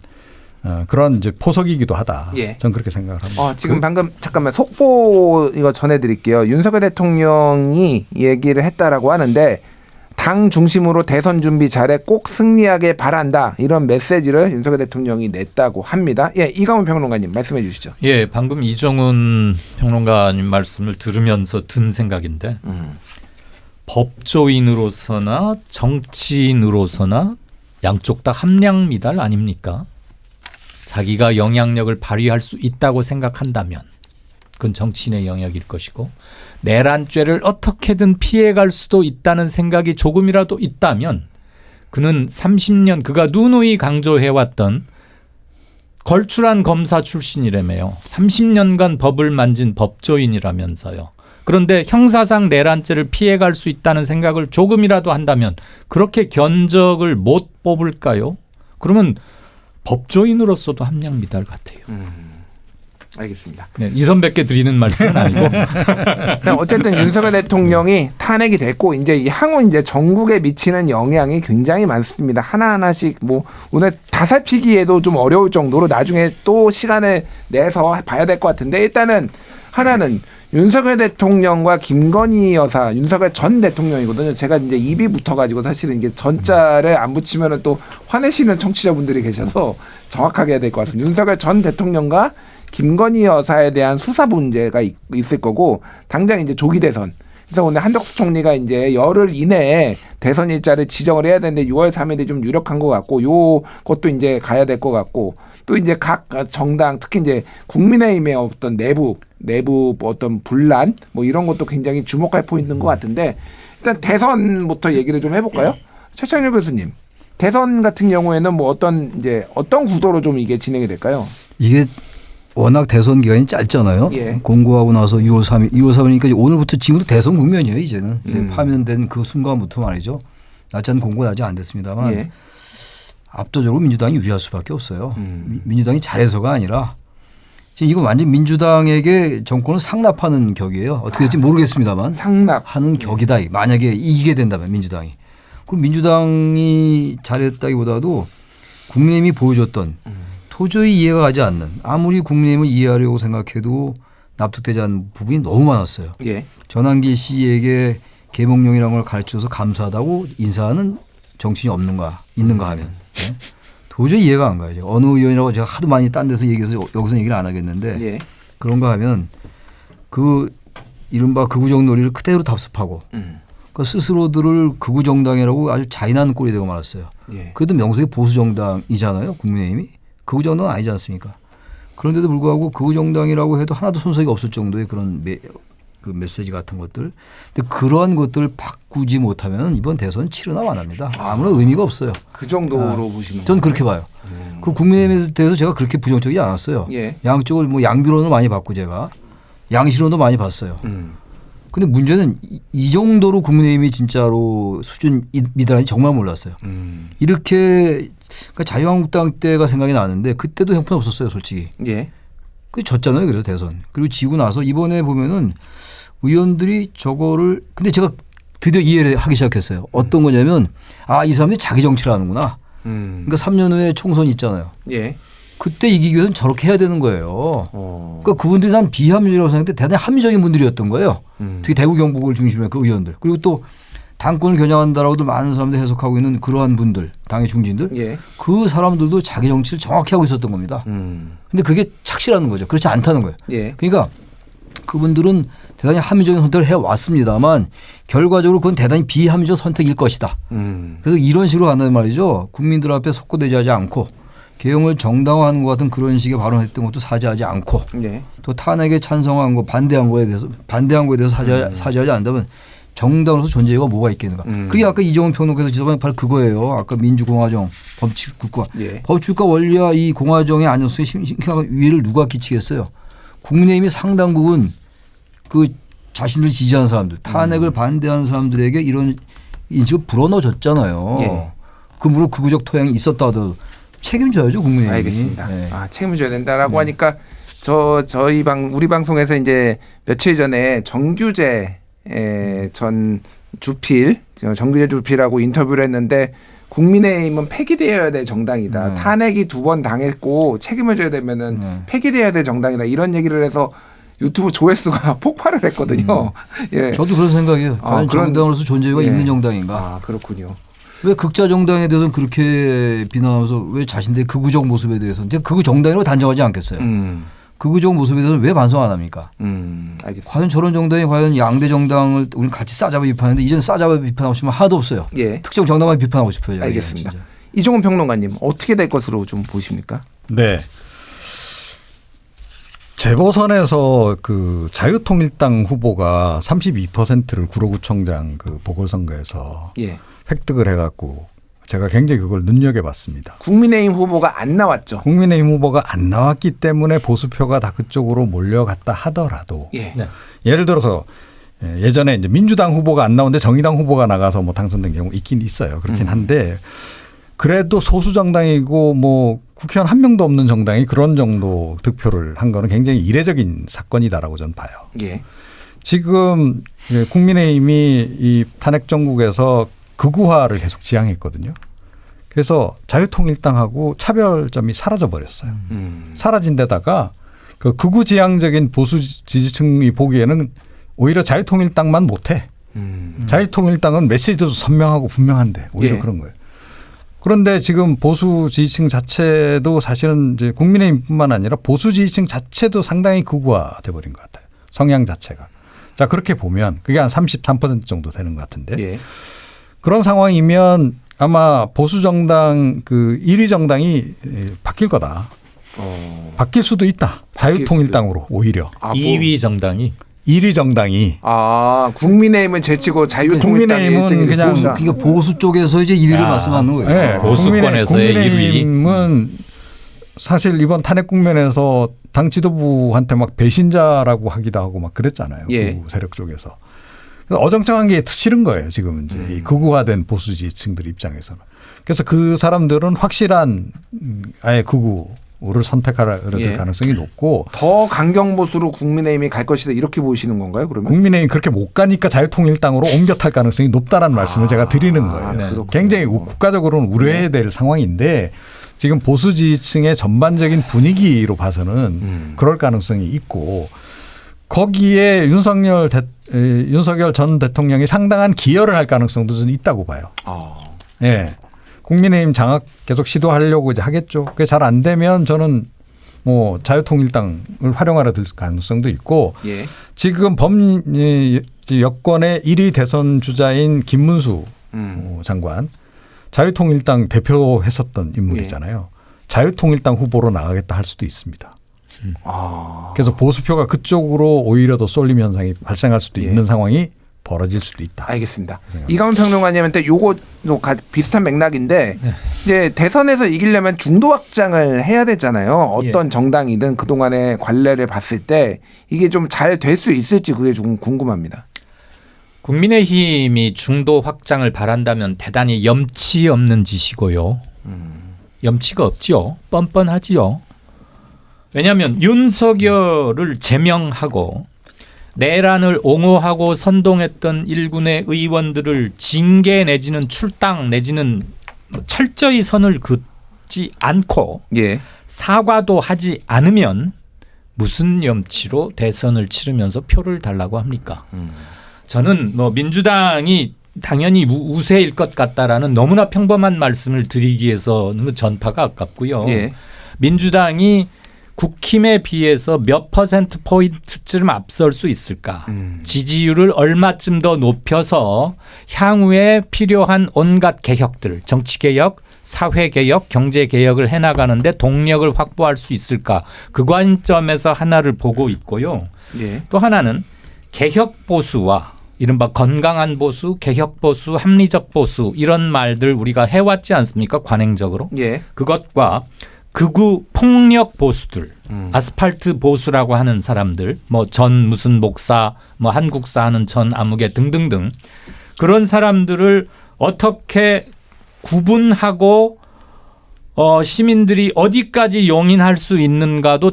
그런 이제 포석이기도 하다. 저는 그렇게 생각을 합니다. 지금 방금 잠깐만 속보 이거 전해드릴게요. 윤석열 대통령이 얘기를 했다라고 하는데 당 중심으로 대선 준비 잘해 꼭 승리하게 바란다. 이런 메시지를 윤석열 대통령이 냈다고 합니다. 예, 이강훈 평론가님 말씀해 주시죠. 예, 방금 이종훈 평론가님 말씀을 들으면서 든 생각인데 법조인으로서나 정치인으로서나 양쪽 다 함량 미달 아닙니까? 자기가 영향력을 발휘할 수 있다고 생각한다면 그건 정치인의 영역일 것이고 내란죄를 어떻게든 피해갈 수도 있다는 생각이 조금이라도 있다면 그는 30년 그가 누누이 강조해왔던 걸출한 검사 출신이라며요. 30년간 법을 만진 법조인이라면서요. 그런데 형사상 내란죄를 피해갈 수 있다는 생각을 조금이라도 한다면 그렇게 견적을 못 뽑을까요? 그러면 법조인으로서도 함량 미달 같아요. 알겠습니다. 네, 이 선배께 드리는 말씀은 아니고 어쨌든 윤석열 대통령이 탄핵이 됐고 이제 향후 이제 전국에 미치는 영향이 굉장히 많습니다. 하나하나씩 뭐 오늘 다 살피기에도 좀 어려울 정도로 나중에 또 시간을 내서 봐야 될 것 같은데 일단은 하나는 윤석열 대통령과 김건희 여사, 윤석열 전 대통령이거든요. 제가 이제 입이 붙어가지고 사실은 이게 전자를 안 붙이면은 또 화내시는 청취자분들이 계셔서 정확하게 해야 될 것 같습니다. 윤석열 전 대통령과 김건희 여사에 대한 수사 문제가 있을 거고 당장 이제 조기 대선. 그래서 오늘 한덕수 총리가 이제 열흘 이내에 대선 일자를 지정을 해야 되는데 6월 3일이 좀 유력한 것 같고 요것도 이제 가야 될 것 같고 또 이제 각 정당 특히 이제 국민의힘의 어떤 내부 어떤 분란 뭐 이런 것도 굉장히 주목할 포인트인 것 같은데 일단 대선부터 얘기를 좀 해볼까요? 최창렬 교수님. 대선 같은 경우에는 뭐 어떤 구도로 좀 이게 진행이 될까요? 이게 워낙 대선 기간이 짧잖아요. 예. 공고하고 나서 2월 3일이니까 오늘부터 지금도 대선 국면이에요. 이제는 이제 파면된 그 순간부터 말이죠. 날짜는 공고가 아직 안 됐습니다만 예. 압도적으로 민주당이 유리할 수밖에 없어요. 민주당이 잘해서가 아니라 지금 이거 완전 민주당에게 정권을 상납하는 격이에요. 어떻게 될지 모르겠습니다만 상납하는 격이다. 만약에 이기게 된다면 민주당이. 그럼 민주당이 잘했다기보다도 국민의힘이 보여줬던 도저히 이해가 가지 않는 아무리 국민의힘을 이해하려고 생각해도 납득되지 않는 부분이 너무 많았어요. 예. 전환기 씨에게 계몽령이라는 걸 가르쳐서 감사하다고 인사하는 정치인이 있는가 하면 네? 도저히 이해가 안 가요. 어느 의원이라고 제가 하도 많이 딴 데서 얘기해서 여기서 얘기를 안 하겠는데 예. 그런가 하면 그 이른바 극우정놀이를 그대로 답습하고 그 스스로들을 극우정당이라고 아주 잔인한 꼴이 되고 말았어요. 예. 그래도 명색이 보수정당이잖아요. 국민의힘이. 극우정당은 아니지 않습니까? 그런데도 불구하고 극우정당이라고 해도 하나도 손색이 없을 정도의 그런 그 메시지 같은 것들. 근데 그러한 것들을 바꾸지 못하면 이번 대선 치르나 마납니다. 아무런 의미가 없어요. 그 정도로 보시는 전 그렇게 봐요. 그 국민의힘에 대해서 제가 그렇게 부정적이지 않았어요. 예. 양쪽을 뭐 양비론을 많이 봤고 제가 양시론도 많이 봤어요. 근데 문제는 이 정도로 국민의힘이 진짜로 수준 미달이 정말 몰랐어요. 이렇게 그러니까 자유한국당 때가 생각이 나는데 그때도 형편없었어요, 솔직히. 예. 그 졌잖아요, 그래서 대선. 그리고 지고 나서 이번에 보면은 의원들이 저거를 근데 제가 드디어 이해를 하기 시작했어요. 어떤 거냐면 이 사람들이 자기 정치를 하는구나. 그러니까 3년 후에 총선이 있잖아요. 예. 그때 이기기 위해서는 저렇게 해야 되는 거예요. 그러니까 그분들이 난 비합리적이라고 생각했는데 대단히 합리적인 분들이었던 거예요. 특히 대구 경북을 중심으로 한 그 의원들. 그리고 또 당권을 겨냥한다라고도 많은 사람들이 해석하고 있는 그러한 분들, 당의 중진들. 예. 그 사람들도 자기 정치를 정확히 하고 있었던 겁니다. 근데 그게 착실하는 거죠. 그렇지 않다는 거예요. 예. 그러니까 그분들은 대단히 합리적인 선택을 해왔습니다만 결과적으로 그건 대단히 비합리적 선택일 것이다. 그래서 이런 식으로 간다는 말이죠. 국민들 앞에 속고대지하지 않고 개혁을 정당화하는 것 같은 그런 식의 발언했던 것도 사죄하지 않고 예. 또 탄핵에 찬성한 거 반대한 거에 대해서 사죄하지 않는다면 정당으로서 존재가 뭐가 있겠는가. 그게 아까 이정훈 평론가에서 지적한 바로 그거예요. 아까 민주공화정 법치국가. 예. 법치국가 원리와 이 공화정의 안정성에 심각한 위해를 누가 끼치겠어요. 국민의힘이 상당 부분 그 자신들 지지하는 사람들 탄핵을 반대하는 사람들에게 이런 인식을 불어넣어줬잖아요. 예. 그 물론 극우적 토양이 있었다 하더라도 책임져야죠 국민의힘이. 알겠습니다. 네. 책임져야 된다라고 하니까 우리 방송에서 이제 며칠 전에 정규재 전 주필하고 인터뷰를 했는데 국민의힘은 폐기되어야 될 정당이다. 탄핵이 2번 당했고 책임을 져야 되면은 폐기되어야 될 정당이다. 이런 얘기를 해서 유튜브 조회수가 폭발을 했거든요. 예. 저도 그런 생각이에요. 과연 그런 정당으로서 존재가 예. 있는 정당인가. 그렇군요. 왜 극자 정당에 대해서는 그렇게 비난하면서 왜 자신들의 극우적 모습에 대해서는 극우 정당이라고 단정하지 않겠어요. 극우적 모습에 대해서는 왜 반성 안 합니까? 알겠습니다. 과연 저런 정당이 과연 양대 정당을 우리는 같이 싸잡아 비판하는데 이전 싸잡아 비판하고 싶으면 하나도 없어요. 예, 특정 정당만 비판하고 싶어요. 알겠습니다. 진짜. 이종훈 평론가님 어떻게 될 것으로 좀 보십니까? 네. 재보선에서 그 자유통일당 후보가 32%를 구로구청장 그 보궐선거에서 예, 획득을 해갖고 제가 굉장히 그걸 눈여겨봤습니다. 국민의힘 후보가 안 나왔죠. 국민의힘 후보가 안 나왔기 때문에 보수표가 다 그쪽으로 몰려갔다 하더라도 예, 네. 예를 들어서 예전에 이제 민주당 후보가 안 나오는데 정의당 후보가 나가서 뭐 당선된 경우 있긴 있어요. 그렇긴 한데 그래도 소수 정당이고 뭐 국회의원 한 명도 없는 정당이 그런 정도 득표를 한 거는 굉장히 이례적인 사건이다라고 저는 봐요. 예, 지금 국민의힘이 이 탄핵 정국에서 극우화를 계속 지향했거든요. 그래서 자유통일당하고 차별점이 사라져 버렸어요. 사라진 데다가 그 극우 지향적인 보수 지지층이 보기에는 오히려 자유통일당만 못해. 자유통일당은 메시지도 선명하고 분명한데 오히려 예. 그런 거예요. 그런데 지금 보수 지지층 자체도 사실은 이제 국민의힘뿐만 아니라 보수 지지층 자체도 상당히 극우화돼 버린 것 같아요. 성향 자체가. 자 그렇게 보면 그게 한 33% 정도 되는 것 같은데 예, 그런 상황이면 아마 보수 정당 그 1위 정당이 바뀔 거다. 바뀔 수도 있다. 자유통일당으로 오히려. 아, 2위 정당이 1위 정당이 국민의힘은 제치고 자유통일당이 국민의힘은 1등이 그냥 된다. 그러니까 보수 쪽에서 이제 1위를 말씀하는 거예요. 네, 보수권에서의 국민의힘은 사실 이번 탄핵 국면에서 당 지도부한테 막 배신자라고 하기도 하고 막 그랬잖아요. 예. 그 세력 쪽에서. 그래서 어정쩡한 게 싫은 거예요. 지금 이제 이 극우화된 보수 지지층들 입장에서는. 그래서 그 사람들은 확실한 아예 극우를 선택할 예. 가능성이 높고 더 강경보수로 국민의힘이 갈 것이다 이렇게 보시는 건가요? 그러면? 국민의힘이 그렇게 못 가니까 자유통일당으로 옮겨 탈 가능성이 높다라는 말씀을 제가 드리는 거예요. 네. 그렇군요. 굉장히 국가적으로는 우려해야 될 상황인데 지금 보수 지지층의 전반적인 분위기로 봐서는 그럴 가능성이 있고 거기에 윤석열 전 대통령이 상당한 기여를 할 가능성도 저는 있다고 봐요. 예. 국민의힘 장악 계속 시도하려고 이제 하겠죠. 그게 잘 안 되면 저는 뭐 자유통일당을 활용하려 들 가능성도 있고 예, 지금 여권의 1위 대선 주자인 김문수 장관 자유통일당 대표했었던 인물이잖아요. 자유통일당 후보로 나가겠다 할 수도 있습니다. 그래서 보수표가 그쪽으로 오히려 더 쏠림 현상이 발생할 수도 예. 있는 상황이 벌어질 수도 있다. 알겠습니다. 이강훈 평론가님한테 요거도 비슷한 맥락인데 이제 대선에서 이기려면 중도 확장을 해야 되잖아요. 어떤 정당이든 그동안의 관례를 봤을 때 이게 좀 잘 될 수 있을지 그게 좀 궁금합니다. 국민의힘이 중도 확장을 바란다면 대단히 염치 없는 짓이고요. 염치가 없지요. 뻔뻔하지요. 왜냐하면 윤석열을 제명하고 내란을 옹호하고 선동했던 일군의 의원들을 징계 내지는 출당 내지는 철저히 선을 긋지 않고 예, 사과도 하지 않으면 무슨 염치로 대선을 치르면서 표를 달라고 합니까? 저는 뭐 민주당이 당연히 우세일 것 같다라는 너무나 평범한 말씀을 드리기 위해서는 전파가 아깝고요. 예, 민주당이 국힘에 비해서 몇 퍼센트 포인트쯤 앞설 수 있을까? 지지율을 얼마쯤 더 높여서 향후에 필요한 온갖 개혁들, 정치개혁, 사회개혁, 경제개혁을 해나가는데 동력을 확보할 수 있을까? 그 관점에서 하나를 보고 있고요. 예, 또 하나는 개혁 보수와 이른바 건강한 보수, 개혁 보수, 합리적 보수 이런 말들 우리가 해왔지 않습니까? 관행적으로. 예, 그것과 극우 폭력 보수들, 아스팔트 보수라고 하는 사람들, 뭐 전 무슨 목사, 뭐 한국사 하는 전 아무개 등등등 그런 사람들을 어떻게 구분하고 시민들이 어디까지 용인할 수 있는가도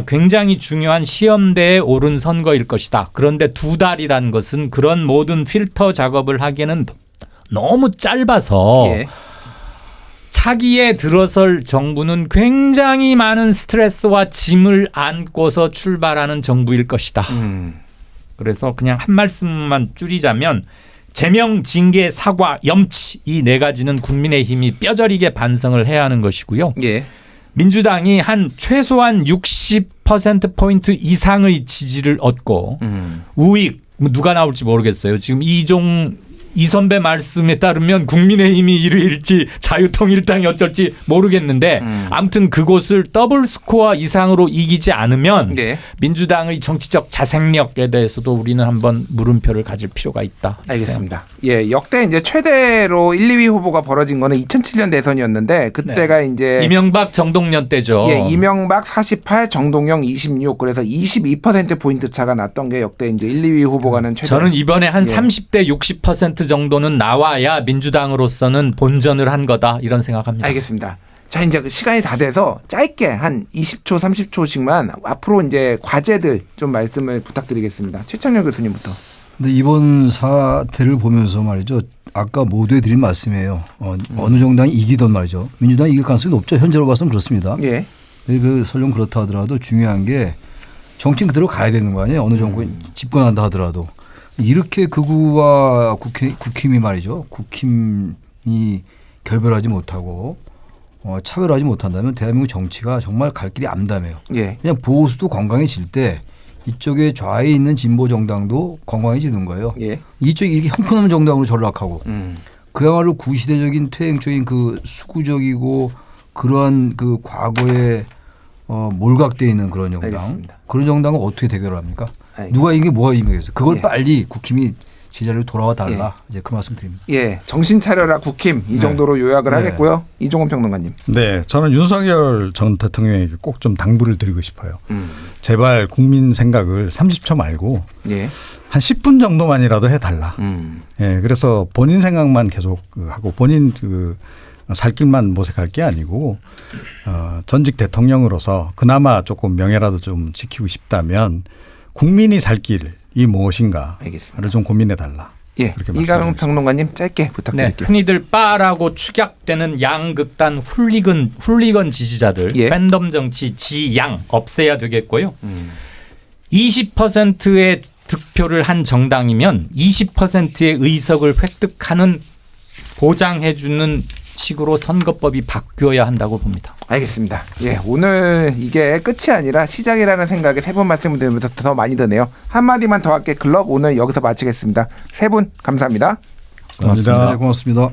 굉장히 중요한 시험대에 오른 선거일 것이다. 그런데 2달이라는 것은 그런 모든 필터 작업을 하기에는 너무 짧아서 예, 차기에 들어설 정부는 굉장히 많은 스트레스와 짐을 안고서 출발하는 정부일 것이다. 그래서 그냥 한 말씀만 줄이자면 제명, 징계, 사과, 염치 이 네 가지는 국민의힘이 뼈저리게 반성을 해야 하는 것이고요. 예, 민주당이 한 최소한 60 10%포인트 이상의 지지를 얻고 우익 누가 나올지 모르겠어요. 지금 이 선배 말씀에 따르면 국민의힘이 1위일지 자유통일당이 어쩔지 모르겠는데 아무튼 그곳을 더블 스코어 이상으로 이기지 않으면 네. 민주당의 정치적 자생력에 대해서도 우리는 한번 물음표를 가질 필요가 있다. 알겠습니다. 예, 역대 이제 최대로 1, 2위 후보가 벌어진 거는 2007년 대선이었는데 그때가 이제 이명박 정동연 때죠. 예, 이명박 48, 정동영 26. 그래서 22% 포인트 차가 났던 게 역대 이제 1, 2위 후보가는 최대. 저는 이번에 한 예. 30대 60% 정도는 나와야 민주당으로서는 본전을 한 거다 이런 생각합니다. 알겠습니다. 자, 이제 그 시간이 다 돼서 짧게 한 20초, 30초씩만 앞으로 이제 과제들 좀 말씀을 부탁드리겠습니다. 최창렬 교수님부터. 근데 이번 사태를 보면서 말이죠. 아까 모두에 드린 말씀이에요. 어느 정당이 이기던 말이죠. 민주당이 이길 가능성이 높죠. 현재로 봐서는 그렇습니다. 예. 그 설령 그렇다 하더라도 중요한 게 정치는 그대로 가야 되는 거 아니에요. 어느 정부 집권한다 하더라도. 이렇게 극우와 국힘이 말이죠. 국힘이 결별하지 못하고 차별하지 못한다면 대한민국 정치가 정말 갈 길이 암담해요. 예. 그냥 보수도 건강해질 때 이쪽에 좌에 있는 진보 정당도 건강해지는 거예요. 예. 이쪽이 이렇게 형편없는 정당으로 전락하고 그야말로 구시대적인 퇴행적인 그 수구적이고 그러한 그 과거에 몰각되어 있는 그런 정당. 알겠습니다. 그런 정당은 어떻게 대결을 합니까? 알겠습니다. 누가 이게 뭐가 의미겠어요? 그걸 예. 빨리 국힘이 제자리로 돌아와 달라. 이제 그 말씀 드립니다. 예. 정신 차려라 국힘 이 정도로 요약을 네. 하겠고요. 이종훈 평론가님. 네, 저는 윤석열 전 대통령에게 꼭 좀 당부를 드리고 싶어요. 제발 국민 생각을 30초 말고 예. 한 10분 정도만이라도 해달라. 예, 그래서 본인 생각만 계속 하고 본인 살 길만 모색할 게 아니고 전직 대통령으로서 그나마 조금 명예라도 좀 지키고 싶다면 국민이 살 길이 무엇인가를 알겠습니다. 좀 고민해 달라. 예. 그렇게 이강훈 말씀드리겠습니다. 평론가님 짧게 네, 부탁드릴게요. 흔히들 빠라고 축약되는 양극단 훌리건 지지자들 예. 팬덤 정치 지양 없애야 되겠고요. 20%의 득표를 한 정당이면 20%의 의석을 획득하는 보장해주는 식으로 선거법이 바뀌어야 한다고 봅니다. 알겠습니다. 예, 오늘 이게 끝이 아니라 시작이라는 생각에 세 분 말씀을 드리면서 더 많이 드네요. 한마디만 더 할게 클럽 오늘 여기서 마치겠습니다. 세 분 감사합니다. 감사합니다. 고맙습니다.